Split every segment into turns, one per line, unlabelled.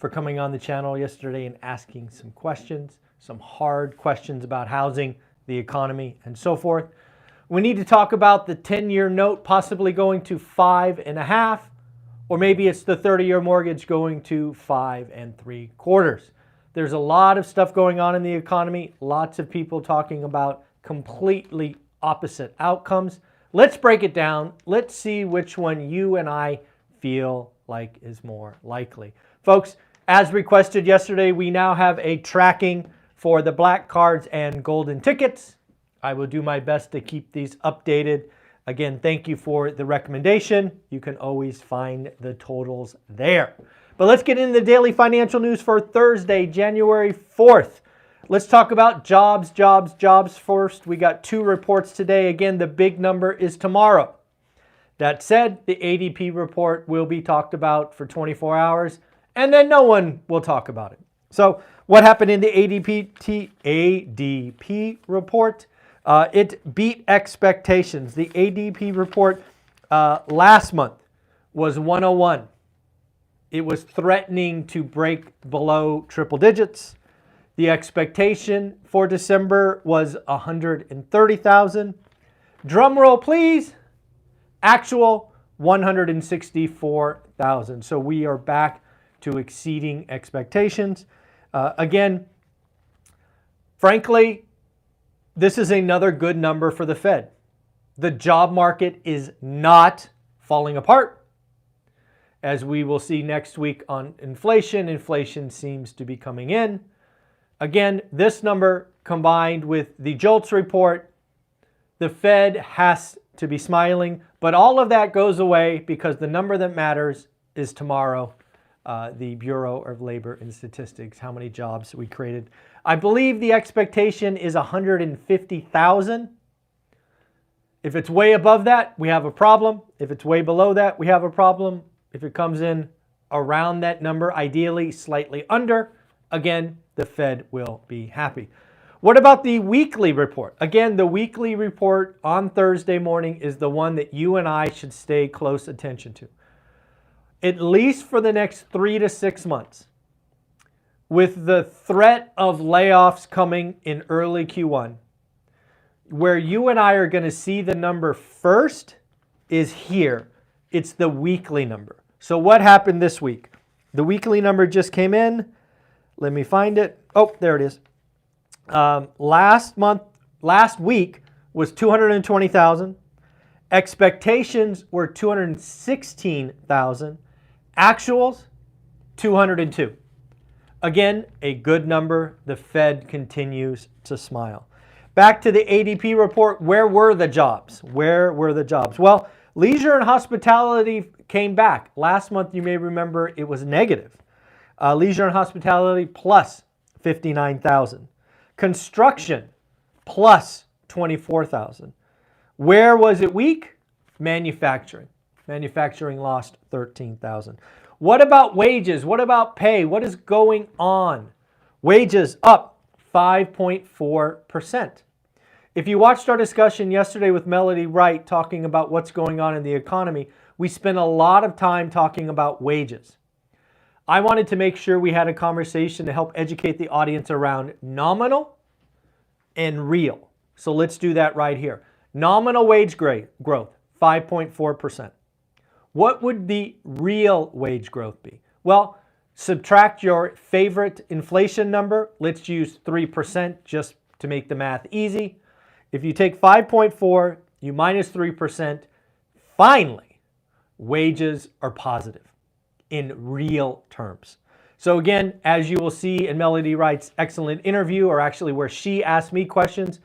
for coming on the channel yesterday and asking some questions, some hard questions about housing, the economy, and so forth. We need to talk about the 10-year note possibly going to 5.5, or maybe it's the 30-year mortgage going to 5 3/4. There's a lot of stuff going on in the economy, lots of people talking about completely opposite outcomes. Let's break it down. Let's see which one you and I feel like is more likely. Folks, as requested yesterday, we now have a tracking for the black cards and golden tickets. I will do my best to keep these updated. Again, thank you for the recommendation. You can always find the totals there. But let's get into the daily financial news for Thursday, January 4th. Let's talk about jobs first. We got 2 reports today. Again, the big number is tomorrow. That said, the ADP report will be talked about for 24 hours, and then no one will talk about it. So what happened in the ADP report? It beat expectations. The ADP report last month was 101. It was threatening to break below triple digits. The expectation for December was 130,000. Drum roll, please. Actual 164,000. So we are back to exceeding expectations. Again, frankly, this is another good number for the Fed. The job market is not falling apart. As we will see next week on inflation, inflation seems to be coming in. Again, this number combined with the JOLTS report, the Fed has to be smiling, but all of that goes away because the number that matters is tomorrow, the Bureau of Labor and Statistics, how many jobs we created. I believe the expectation is 150,000. If it's way above that, we have a problem. If it's way below that, we have a problem. If it comes in around that number, ideally slightly under, again, the Fed will be happy. What about the weekly report? Again, the weekly report on Thursday morning is the one that you and I should stay close attention to. At least for the next 3 to 6 months. With the threat of layoffs coming in early Q1, where you and I are going to see the number first is here. It's the weekly number. So what happened this week? The weekly number just came in. Let me find it. Oh, there it is. Last week was 220,000. Expectations were 216,000. Actuals, 202. Again, a good number. The Fed continues to smile. Back to the ADP report. Where were the jobs? Where were the jobs? Well, leisure and hospitality came back. Last month, you may remember, it was negative. Leisure and hospitality plus 59,000. Construction plus 24,000. Where was it weak? Manufacturing. Manufacturing lost 13,000. What about wages? What about pay? What is going on? Wages up 5.4%. If you watched our discussion yesterday with Melody Wright talking about what's going on in the economy, we spent a lot of time talking about wages. I wanted to make sure we had a conversation to help educate the audience around nominal and real. So let's do that right here. Nominal wage growth, 5.4%. What would the real wage growth be? Well, subtract your favorite inflation number. Let's use 3% just to make the math easy. If you take 5.4, you minus 3%, finally, wages are positive in real terms. So again, as you will see in Melody Wright's excellent interview, or actually where she asked me questions,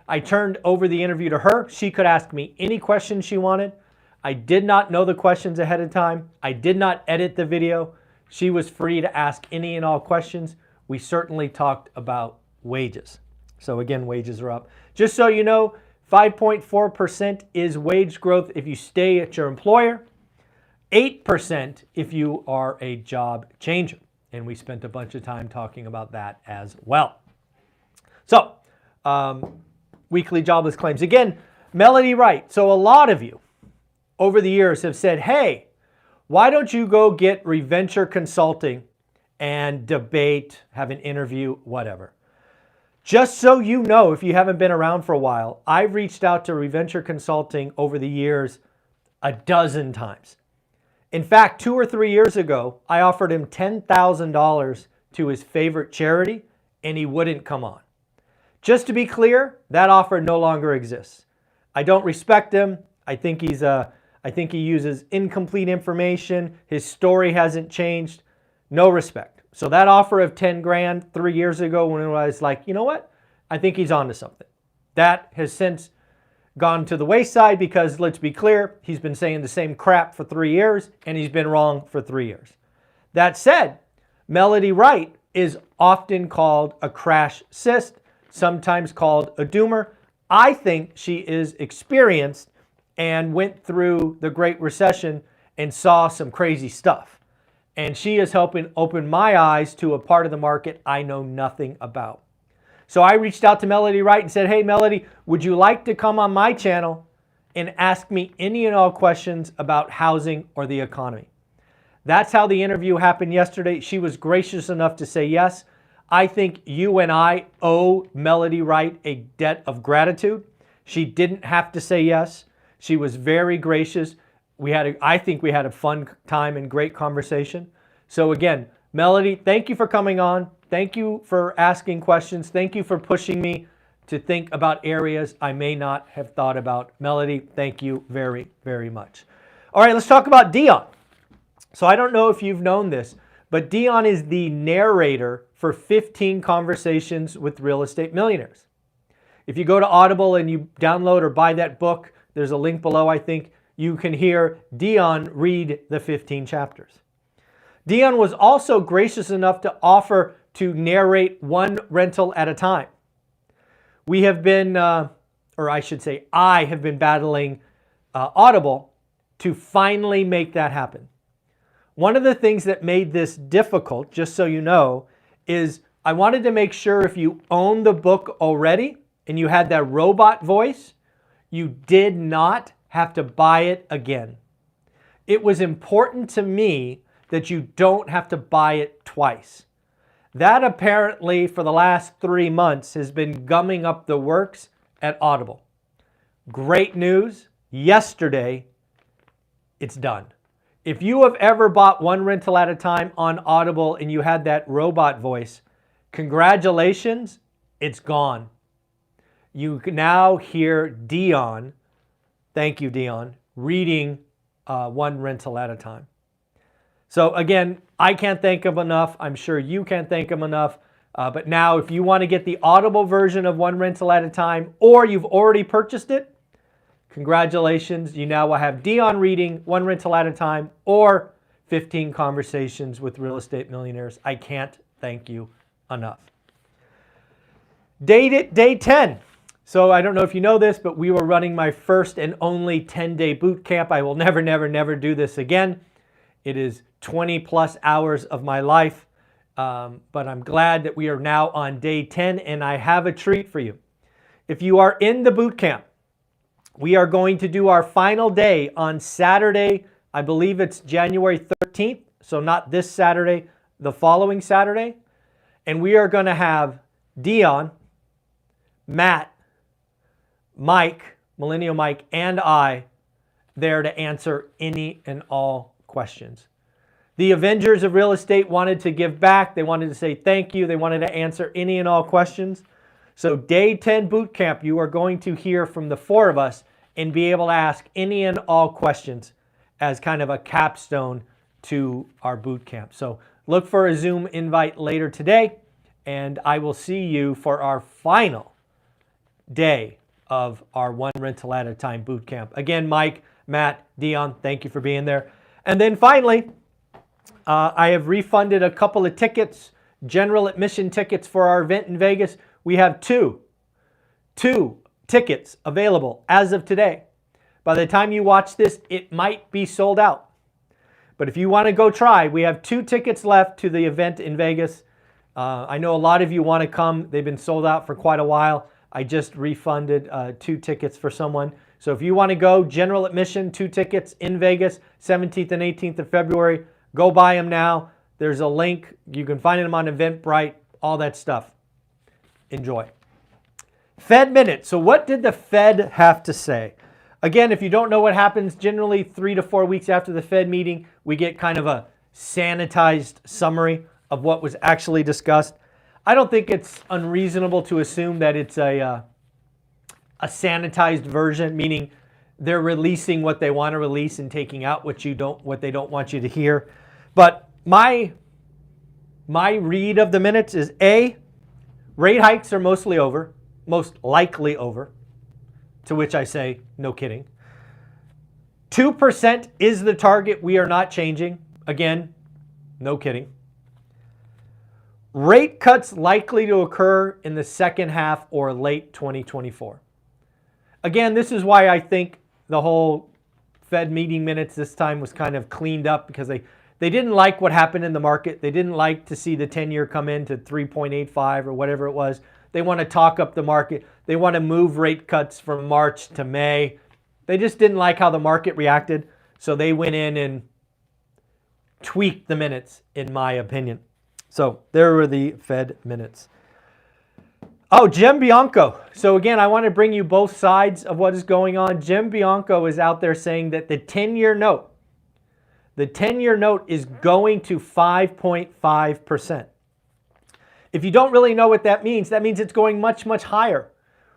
I turned over the interview to her. She could ask me any question she wanted. I did not know the questions ahead of time. I did not edit the video. She was free to ask any and all questions. We certainly talked about wages. So again, wages are up. Just so you know, 5.4% is wage growth if you stay at your employer. 8% if you are a job changer. And we spent a bunch of time talking about that as well. So, weekly jobless claims. Again, Melody Wright. So a lot of you over the years have said, hey, why don't you go get Reventure Consulting and debate, have an interview, whatever. Just so you know, if you haven't been around for a while, I've reached out to Reventure Consulting over the years a dozen times. In fact, 2 or 3 years ago, I offered him $10,000 to his favorite charity, and he wouldn't come on. Just to be clear, that offer no longer exists. I don't respect him. I think he uses incomplete information. His story hasn't changed. No respect. So that offer of 10 grand 3 years ago, when I was like, you know what? I think he's onto something. That has since gone to the wayside because, let's be clear, he's been saying the same crap for 3 years and he's been wrong for 3 years. That said, Melody Wright is often called a crash cyst, sometimes called a doomer. I think she is experienced and went through the Great Recession and saw some crazy stuff. And she is helping open my eyes to a part of the market I know nothing about. So I reached out to Melody Wright and said, hey, Melody, would you like to come on my channel and ask me any and all questions about housing or the economy? That's how the interview happened yesterday. She was gracious enough to say yes. I think you and I owe Melody Wright a debt of gratitude. She didn't have to say yes. She was very gracious. I think we had a fun time and great conversation. So again, Melody, thank you for coming on. Thank you for asking questions. Thank you for pushing me to think about areas I may not have thought about. Melody, thank you very, very much. All right, let's talk about Dion. So I don't know if you've known this, but Dion is the narrator for 15 Conversations with Real Estate Millionaires. If you go to Audible and you download or buy that book, there's a link below, I think, you can hear Dion read the 15 chapters. Dion was also gracious enough to offer to narrate one rental at a time. We have been, or I should say, I have been battling Audible to finally make that happen. One of the things that made this difficult, just so you know, is I wanted to make sure if you own the book already and you had that robot voice, you did not have to buy it again. It was important to me that you don't have to buy it twice. That apparently for the last 3 months has been gumming up the works at Audible. Great news, yesterday it's done. If you have ever bought one rental at a time on Audible and you had that robot voice, congratulations, it's gone. You can now hear Dion, thank you Dion, reading one rental at a time. So again, I can't thank him enough. I'm sure you can't thank him enough. But now if you want to get the Audible version of one rental at a time, or you've already purchased it, congratulations. You now will have Dion reading one rental at a time or 15 Conversations with Real Estate Millionaires. I can't thank you enough. Day 10. So I don't know if you know this, but we were running my first and only 10-day boot camp. I will never, never, never do this again. It is 20 plus hours of my life, but I'm glad that we are now on day 10 and I have a treat for you. If you are in the boot camp, we are going to do our final day on Saturday. I believe it's January 13th, so not this Saturday, the following Saturday. And we are going to have Dion, Matt, Mike, Millennial Mike, and I there to answer any and all questions. The Avengers of Real Estate wanted to give back. They wanted to say thank you. They wanted to answer any and all questions. So day 10 boot camp, you are going to hear from the 4 of us and be able to ask any and all questions as kind of a capstone to our boot camp. So look for a Zoom invite later today, and I will see you for our final day of our one rental at a time boot camp. Again, Mike, Matt, Dion, thank you for being there. And then finally, I have refunded a couple of tickets, general admission tickets for our event in Vegas. We have two tickets available as of today. By the time you watch this, it might be sold out. But if you want to go try, we have 2 tickets left to the event in Vegas. I know a lot of you want to come. They've been sold out for quite a while. I just refunded 2 tickets for someone. So if you want to go, general admission, 2 tickets in Vegas, 17th and 18th of February, go buy them now. There's a link. You can find them on Eventbrite, all that stuff. Enjoy. Fed minutes. So what did the Fed have to say? Again, if you don't know what happens, generally 3 to 4 weeks after the Fed meeting, we get kind of a sanitized summary of what was actually discussed. I don't think it's unreasonable to assume that it's a sanitized version, meaning they're releasing what they want to release and taking out what they don't want you to hear. But my read of the minutes is A, rate hikes are most likely over, to which I say, no kidding. 2% is the target. We are not changing. Again, no kidding. Rate cuts likely to occur in the second half or late 2024. Again, this is why I think the whole Fed meeting minutes this time was kind of cleaned up, because they didn't like what happened in the market. They didn't like to see the 10-year come in to 3.85 or whatever it was. They want to talk up the market. They want to move rate cuts from March to May. They just didn't like how the market reacted, so they went in and tweaked the minutes, in my opinion. So there were the Fed minutes. Oh, Jim Bianco. So again, I want to bring you both sides of what is going on. Jim Bianco is out there saying that the 10-year note is going to 5.5%. If you don't really know what that means it's going much, much higher.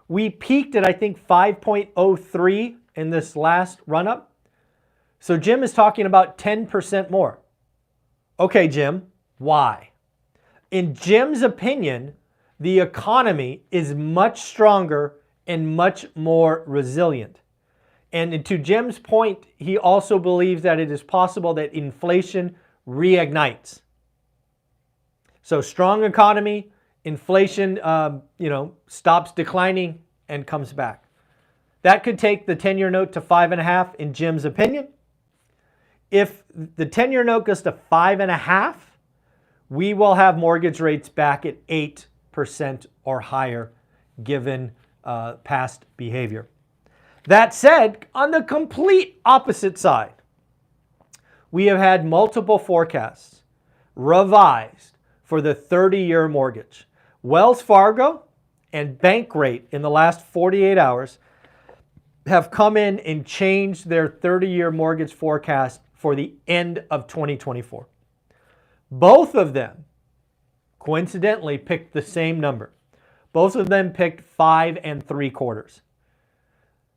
We peaked at, I think, 5.03 in this last run-up. So Jim is talking about 10% more. Okay, Jim, why? In Jim's opinion, the economy is much stronger and much more resilient. And to Jim's point, he also believes that it is possible that inflation reignites. So strong economy, inflation, stops declining and comes back. That could take the 10-year note to 5.5 in Jim's opinion. If the 10-year note goes to 5.5, we will have mortgage rates back at 8% or higher, given past behavior. That said, on the complete opposite side, we have had multiple forecasts revised for the 30-year mortgage. Wells Fargo and Bankrate in the last 48 hours have come in and changed their 30-year mortgage forecast for the end of 2024. Both of them, coincidentally, picked the same number. Both of them picked 5 3/4.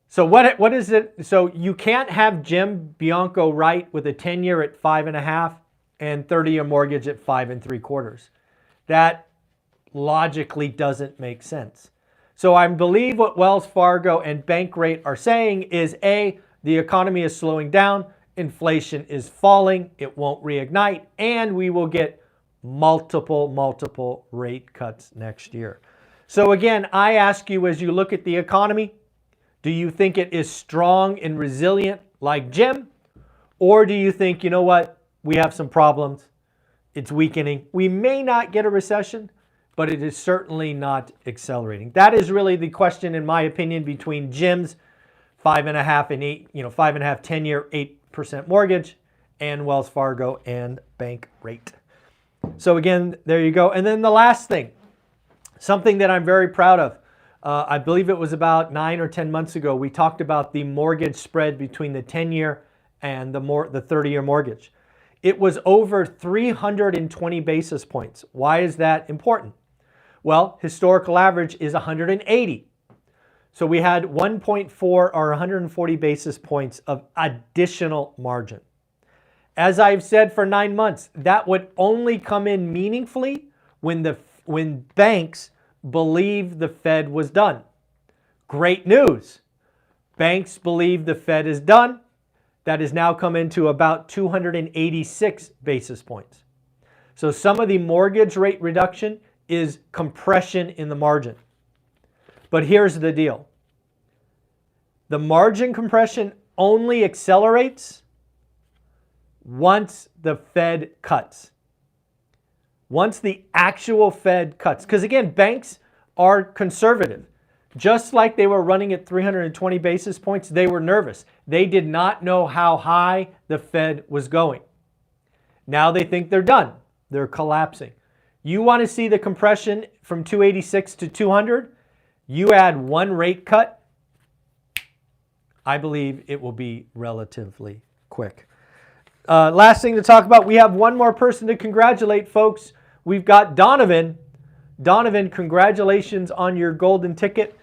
So what is it? So you can't have Jim Bianco right with a 10-year at 5.5 and 30-year mortgage at 5 3/4. That logically doesn't make sense. So I believe what Wells Fargo and Bankrate are saying is A, the economy is slowing down, inflation is falling, it won't reignite, and we will get multiple rate cuts next year. So again, I ask you, as you look at the economy, do you think it is strong and resilient like Jim? Or do you think, you know what, we have some problems, it's weakening. We may not get a recession, but it is certainly not accelerating. That is really the question, in my opinion, between Jim's 5.5 and 8, 5.5 10-year 8% mortgage, and Wells Fargo and Bankrate. So again, there you go. And then the last thing, something that I'm very proud of. I believe it was about 9 or 10 months ago, we talked about the mortgage spread between the 10-year and the 30-year mortgage. It was over 320 basis points. Why is that important? Well, historical average is 180. So we had 1.4 or 140 basis points of additional margin. As I've said for 9 months, that would only come in meaningfully when banks believe the Fed was done. Great news. Banks believe the Fed is done. That has now come into about 286 basis points. So some of the mortgage rate reduction is compression in the margin. But here's the deal. The margin compression only accelerates once the Fed cuts. Once the actual Fed cuts. Because again, banks are conservative. Just like they were running at 320 basis points, they were nervous. They did not know how high the Fed was going. Now they think they're done. They're collapsing. You want to see the compression from 286 to 200? You add one rate cut, I believe it will be relatively quick. Last thing to talk about, we have one more person to congratulate, folks. We've got Donovan. Donovan, congratulations on your golden ticket.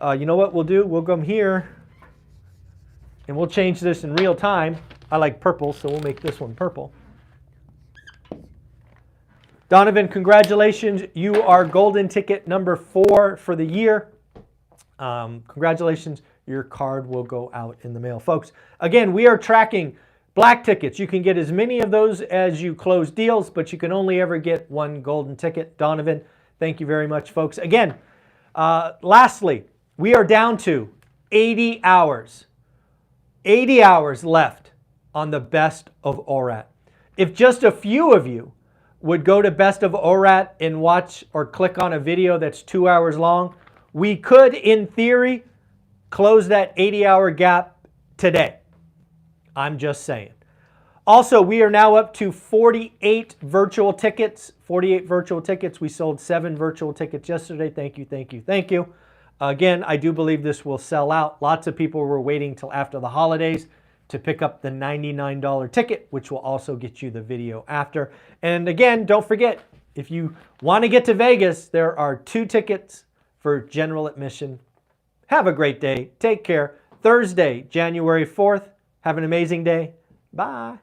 You know what we'll do? We'll come here and we'll change this in real time. I like purple, so we'll make this one purple. Donovan, congratulations. You are golden ticket number 4 for the year. Congratulations. Your card will go out in the mail. Folks, again, we are tracking black tickets. You can get as many of those as you close deals, but you can only ever get one golden ticket. Donovan, thank you very much, folks. Again, lastly, we are down to 80 hours. 80 hours left on the Best of ORaaT. If just a few of you would go to Best of ORaaT and watch or click on a video that's 2 hours long, we could, in theory, close that 80-hour gap today. I'm just saying. Also, we are now up to 48 virtual tickets. 48 virtual tickets. We sold 7 virtual tickets yesterday. Thank you, thank you, thank you. Again, I do believe this will sell out. Lots of people were waiting till after the holidays to pick up the $99 ticket, which will also get you the video after. And again, don't forget, if you want to get to Vegas, there are 2 tickets for general admission. Have a great day. Take care. Thursday, January 4th. Have an amazing day. Bye.